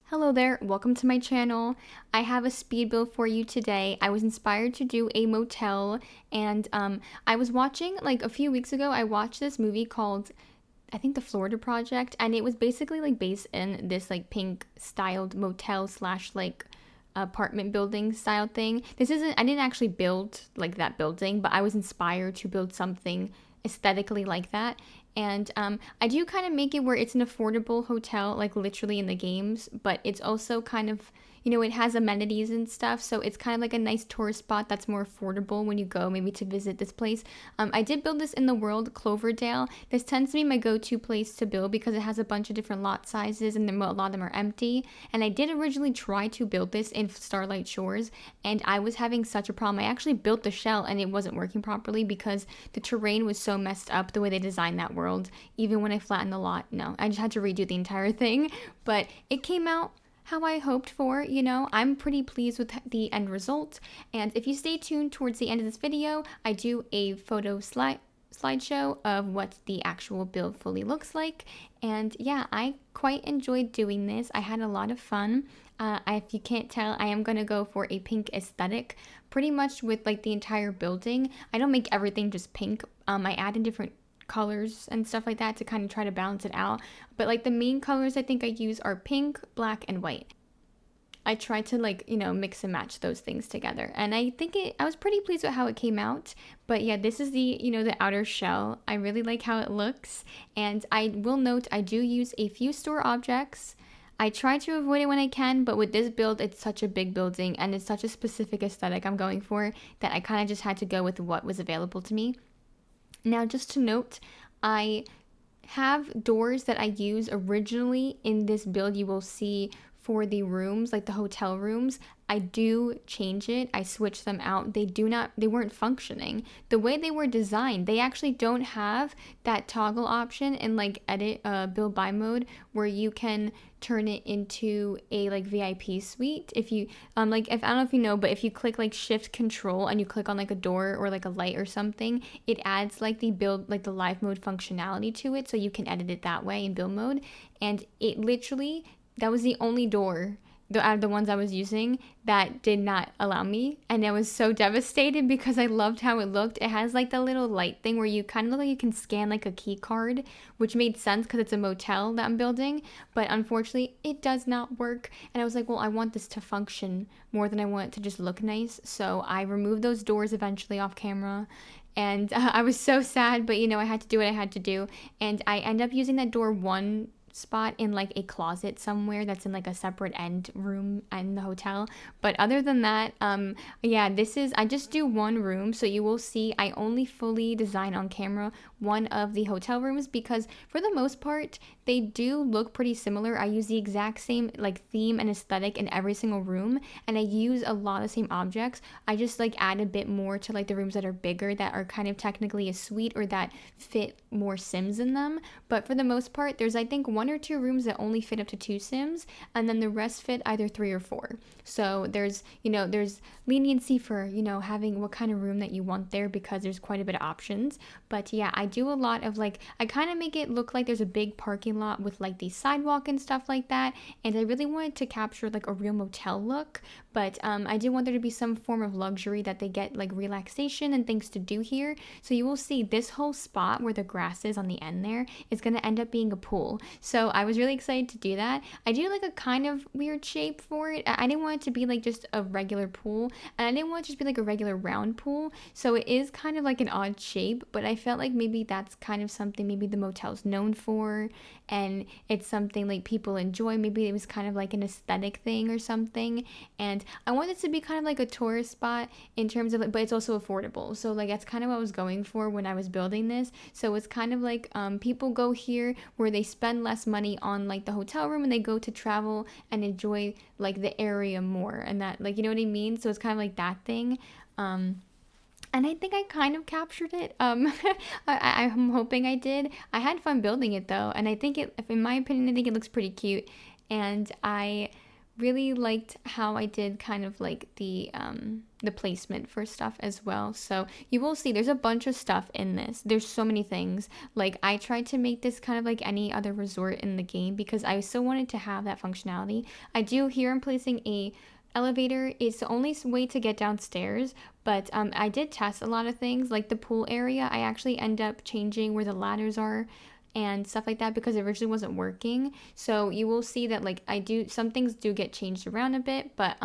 Hello there, welcome to my channel. I have a speed build for you today. I was inspired to do a motel and I was watching, like a few weeks ago, I watched this movie called, I think The Florida Project, and it was basically like based in this like pink styled motel slash like apartment building style thing. I didn't actually build like that building, but I was inspired to build something aesthetically like that. And I do kind of make it where it's an affordable hotel, like literally in the games, but it's also kind of, it has amenities and stuff. So it's kind of like a nice tourist spot that's more affordable when you go maybe to visit this place. I did build this in the world, Cloverdale. This tends to be my go-to place to build because it has a bunch of different lot sizes and a lot of them are empty. And I did originally try to build this in Starlight Shores and I was having such a problem. I actually built the shell and it wasn't working properly because the terrain was so messed up the way they designed that world. Even when I flattened the lot, no, I just had to redo the entire thing. But it came out how I hoped for, I'm pretty pleased with the end result. And if you stay tuned towards the end of this video, I do a photo slideshow of what the actual build fully looks like. And yeah, I quite enjoyed doing this. I had a lot of fun. If you can't tell, I am going to go for a pink aesthetic pretty much with like the entire building. I don't make everything just pink. I add in different colors and stuff like that to kind of try to balance it out, but like the main colors I think I use are pink, black, and white. I tried to mix and match those things together, and I think I was pretty pleased with how it came out. But yeah, this is the outer shell. I really like how it looks, and I will note I do use a few store objects. I try to avoid it when I can, but with this build, it's such a big building and it's such a specific aesthetic I'm going for that I kind of just had to go with what was available to me. Now, just to note, I have doors that I use originally in this build. You will see for the rooms, like the hotel rooms, I do change it. I switch them out. They weren't functioning. The way they were designed, they actually don't have that toggle option in like edit build by mode where you can turn it into a like VIP suite. If you if I don't know if you know, but if you click like shift control and you click on like a door or like a light or something, it adds like the live mode functionality to it, so you can edit it that way in build mode. And it literally, that was the only door out of the ones I was using that did not allow me, and I was so devastated because I loved how it looked. It has like the little light thing where you kind of look like you can scan like a key card, which made sense because it's a motel that I'm building, but unfortunately it does not work. And I was like, well, I want this to function more than I want it to just look nice, so I removed those doors eventually off camera. And I was so sad, but I had to do what I had to do, and I end up using that door one spot in like a closet somewhere that's in like a separate end room in the hotel. But other than that, yeah, I just do one room, so you will see I only fully design on camera one of the hotel rooms because for the most part they do look pretty similar. I use the exact same like theme and aesthetic in every single room, and I use a lot of the same objects. I just like add a bit more to like the rooms that are bigger, that are kind of technically a suite or that fit more sims in them. But for the most part, there's I think one or two rooms that only fit up to 2 sims, and then the rest fit either 3 or 4. So there's leniency for having what kind of room that you want there because there's quite a bit of options. But yeah, I do a lot of I kind of make it look like there's a big parking lot with like the sidewalk and stuff like that, and I really wanted to capture like a real motel look. But I do want there to be some form of luxury, that they get like relaxation and things to do here. So you will see this whole spot where the grass is on the end there is going to end up being a pool. So I was really excited to do that. I do like a kind of weird shape for it. I didn't want it to be like just a regular pool, and I didn't want it to just be like a regular round pool. So it is kind of like an odd shape, but I felt like maybe that's kind of something maybe the motel's known for, and it's something like people enjoy. Maybe it was kind of like an aesthetic thing or something. And I want it to be kind of like a tourist spot in terms of but it's also affordable. So like that's kind of what I was going for when I was building this. So it's kind of like people go here where they spend less money on like the hotel room and they go to travel and enjoy like the area more, and that like, you know what I mean? So it's kind of like that thing. And I think I kind of captured it. I'm hoping I did. I had fun building it though, and I think in my opinion, I think it looks pretty cute. And I really liked how I did kind of like the placement for stuff as well. So you will see there's a bunch of stuff in this. There's so many things. Like I tried to make this kind of like any other resort in the game because I still wanted to have that functionality. I do here I'm placing a elevator. It's the only way to get downstairs, but I did test a lot of things like the pool area. I actually end up changing where the ladders are and stuff like that because it originally wasn't working. So you will see that like I do some things do get changed around a bit, but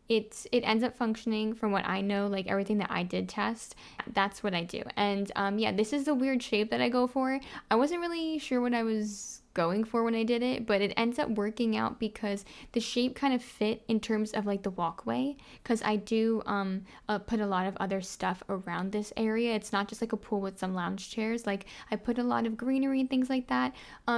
it ends up functioning from what I know, like everything that I did test, that's what I do. And yeah, this is the weird shape that I go for. I wasn't really sure what I was going for when I did it, but it ends up working out because the shape kind of fit in terms of like the walkway, because I do put a lot of other stuff around this area. It's not just like a pool with some lounge chairs. Like I put a lot of greenery and things like that.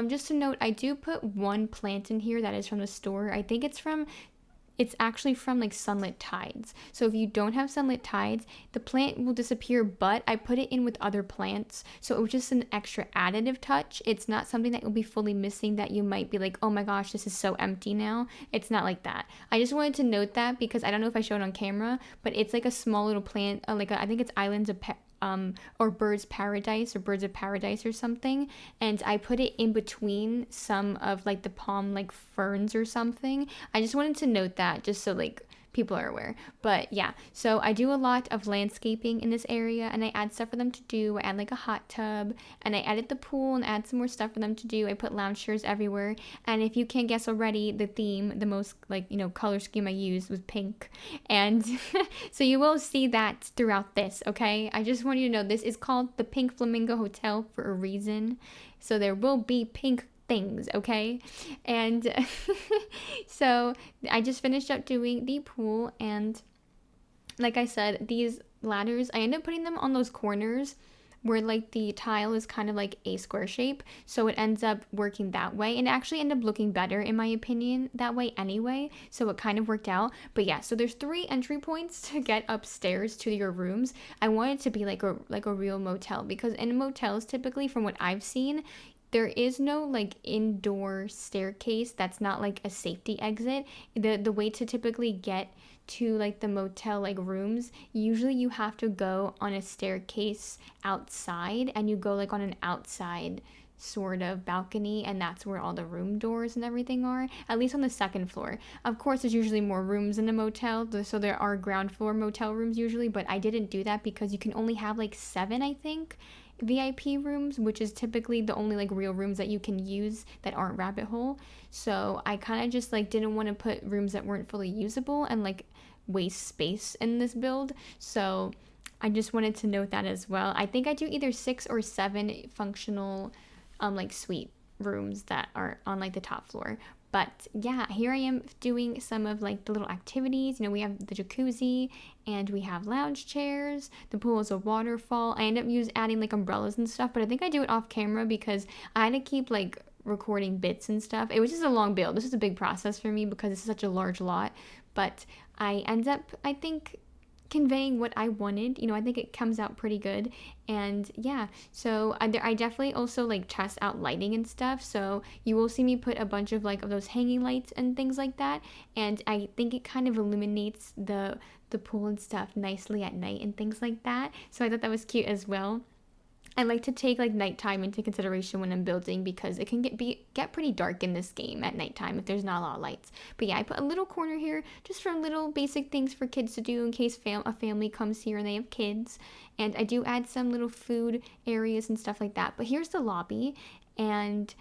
Just to note, I do put one plant in here that is from the store. I think it's actually from like sunlit tides. So if you don't have sunlit tides, the plant will disappear, but I put it in with other plants. So it was just an extra additive touch. It's not something that you'll be fully missing that you might be like, oh my gosh, this is so empty now. It's not like that. I just wanted to note that because I don't know if I showed it on camera, but it's like a small little plant, I think it's Islands of or Birds Paradise or Birds of Paradise or something, and I put it in between some of like the palm like ferns or something. I just wanted to note that just so like people are aware. But yeah, so I do a lot of landscaping in this area and I add stuff for them to do. I add like a hot tub and I added the pool and add some more stuff for them to do. I put lounge chairs everywhere. And if you can't guess already, the theme, the most like, color scheme I used was pink. And so you will see that throughout this, okay? I just want you to know this is called the Pink Flamingo Hotel for a reason. So there will be pink things, okay? And so I just finished up doing the pool, and like I said, these ladders, I end up putting them on those corners where like the tile is kind of like a square shape, so it ends up working that way and actually end up looking better in my opinion that way anyway, so it kind of worked out. But yeah, so there's 3 entry points to get upstairs to your rooms. I want it to be like a real motel, because in motels typically from what I've seen, there is no like indoor staircase that's not like a safety exit. The way to typically get to like the motel like rooms, usually you have to go on a staircase outside, and you go like on an outside sort of balcony, and that's where all the room doors and everything are, at least on the second floor. Of course there's usually more rooms in a motel, so there are ground floor motel rooms usually, but I didn't do that because you can only have like 7, I think, VIP rooms, which is typically the only like real rooms that you can use that aren't rabbit hole. So I kind of just like didn't want to put rooms that weren't fully usable and like waste space in this build. So I just wanted to note that as well. I think I do either 6 or 7 functional like suite rooms that are on like the top floor. But yeah, here I am doing some of like the little activities. We have the jacuzzi and we have lounge chairs. The pool is a waterfall. I end up adding like umbrellas and stuff, but I think I do it off camera because I had to keep like recording bits and stuff. It was just a long build. This is a big process for me because it's such a large lot, but I end up, I think, conveying what I wanted. I think it comes out pretty good. And yeah, so I definitely also like test out lighting and stuff, so you will see me put a bunch of like of those hanging lights and things like that, and I think it kind of illuminates the pool and stuff nicely at night and things like that. So I thought that was cute as well. I like to take like nighttime into consideration when I'm building because it can get pretty dark in this game at nighttime if there's not a lot of lights. But yeah, I put a little corner here just for little basic things for kids to do in case a family comes here and they have kids. And I do add some little food areas and stuff like that. But here's the lobby, and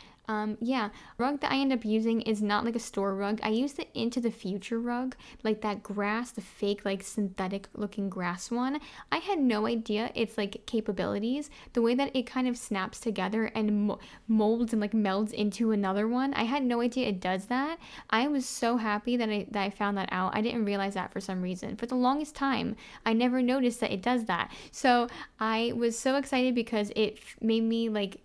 yeah, rug that I end up using is not like a store rug. I use the Into the Future rug, like that grass, the fake like synthetic looking grass one. I had no idea its like capabilities, the way that it kind of snaps together and molds and like melds into another one. I had no idea it does that. I was so happy that I found that out. I didn't realize that for some reason. For the longest time, I never noticed that it does that. So I was so excited because it made me like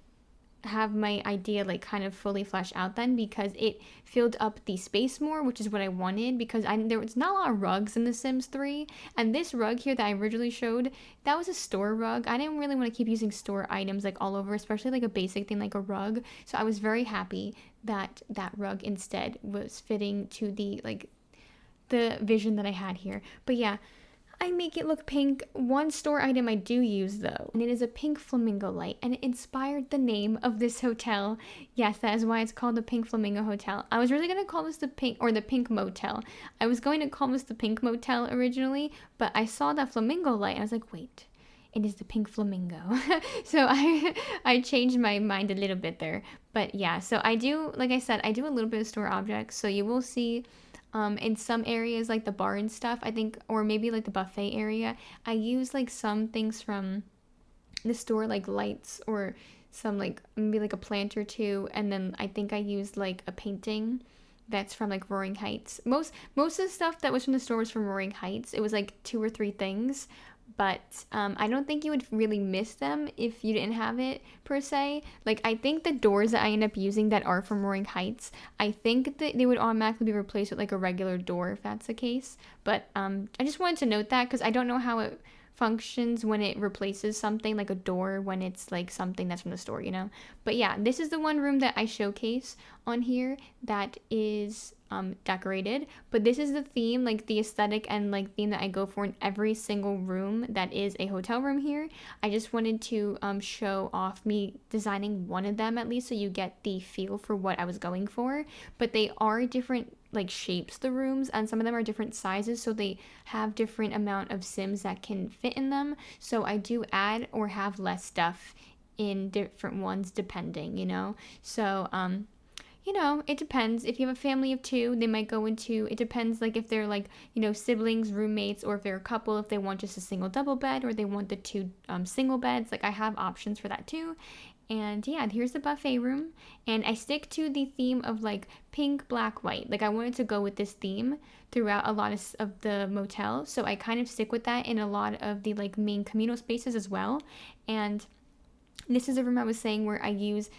have my idea like kind of fully fleshed out then, because it filled up the space more, which is what I wanted, because there was not a lot of rugs in The Sims 3, and this rug here that I originally showed, that was a store rug. I didn't really want to keep using store items like all over, especially like a basic thing like a rug. So I was very happy that that rug instead was fitting to the vision that I had here. But yeah, I make it look pink. One store item I do use though, and it is a pink flamingo light, and it inspired the name of this hotel. Yes, that is why it's called the Pink Flamingo Hotel. I was really gonna call this the Pink Motel. I was going to call this the Pink Motel originally, but I saw that flamingo light and I was like, wait, it is the Pink Flamingo. So I changed my mind a little bit there. But yeah, so I do, like I said, I do a little bit of store objects, so you will see in some areas like the bar and stuff, I think, or maybe like the buffet area, I use like some things from the store, like lights or some like maybe like a plant or two, and then I think I used like a painting that's from like Roaring Heights. Most of the stuff that was from the store was from Roaring Heights. It was like 2 or 3 things, but I don't think you would really miss them if you didn't have it per se. Like, I think the doors that I end up using that are from Roaring Heights, I think that they would automatically be replaced with like a regular door if that's the case. But I just wanted to note that because I don't know how it functions when it replaces something like a door when it's like something that's from the store, you know. But yeah, this is the one room that I showcase on here that is decorated, but this is the theme, like the aesthetic and like theme that I go for in every single room that is a hotel room here. I just wanted to show off me designing one of them at least, so you get the feel for what I was going for. But they are different like shapes, the rooms, and some of them are different sizes, so they have different amount of Sims that can fit in them. So I do add or have less stuff in different ones depending, you know. So you know, it depends. If you have a family of 2, they might go into, it depends, like if they're like, you know, siblings, roommates, or if they're a couple, if they want just a single double bed, or they want the 2 single beds. Like, I have options for that too. And yeah, here's the buffet room, and I stick to the theme of like pink, black, white. Like, I wanted to go with this theme throughout a lot of the motel, so I kind of stick with that in a lot of the like main communal spaces as well. And this is a room I was saying where I use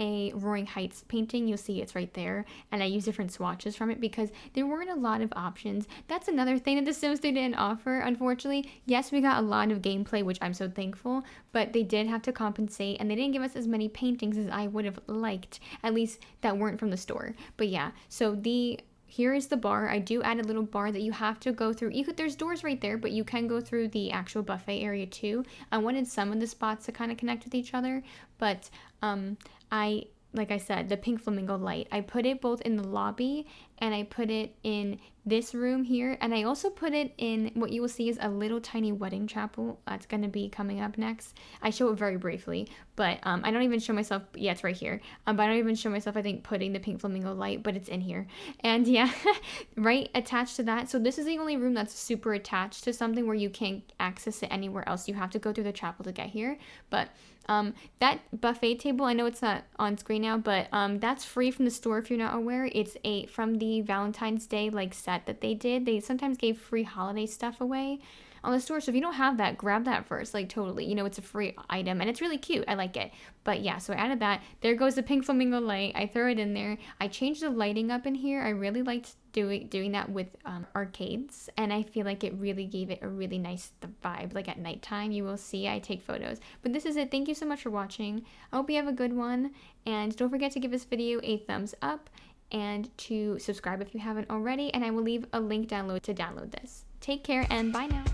a Roaring Heights painting. You'll see it's right there, and I use different swatches from it because there weren't a lot of options. That's another thing that The Sims 3 didn't offer, unfortunately. Yes, we got a lot of gameplay, which I'm so thankful, but they did have to compensate, and they didn't give us as many paintings as I would have liked, at least that weren't from the store. But yeah, so here is the bar. I do add a little bar that you have to go through. There's doors right there, but you can go through the actual buffet area too. I wanted some of the spots to kind of connect with each other, but like I said, the pink flamingo light, I put it both in the lobby and I put it in this room here, and I also put it in what you will see is a little tiny wedding chapel that's going to be coming up next. I show it very briefly, but I don't even show myself. Yeah, it's right here, but I don't even show myself, I think, putting the pink flamingo light, but it's in here. And yeah, right attached to that, so this is the only room that's super attached to something where you can't access it anywhere else. You have to go through the chapel to get here. But that buffet table, I know it's not on screen now, but that's free from the store if you're not aware. It's from the Valentine's Day like set that they did. They sometimes gave free holiday stuff away on the store, so if you don't have that, grab that first. Like, totally, you know, it's a free item and it's really cute. I like it. But yeah, so I added that. There goes the pink flamingo light. I throw it in there. I changed the lighting up in here. I really liked doing that with arcades, and I feel like it really gave it a really nice vibe. Like at nighttime, you will see I take photos. But this is it. Thank you so much for watching. I hope you have a good one, and don't forget to give this video a thumbs up and to subscribe if you haven't already, and I will leave a link to download this. Take care and bye now.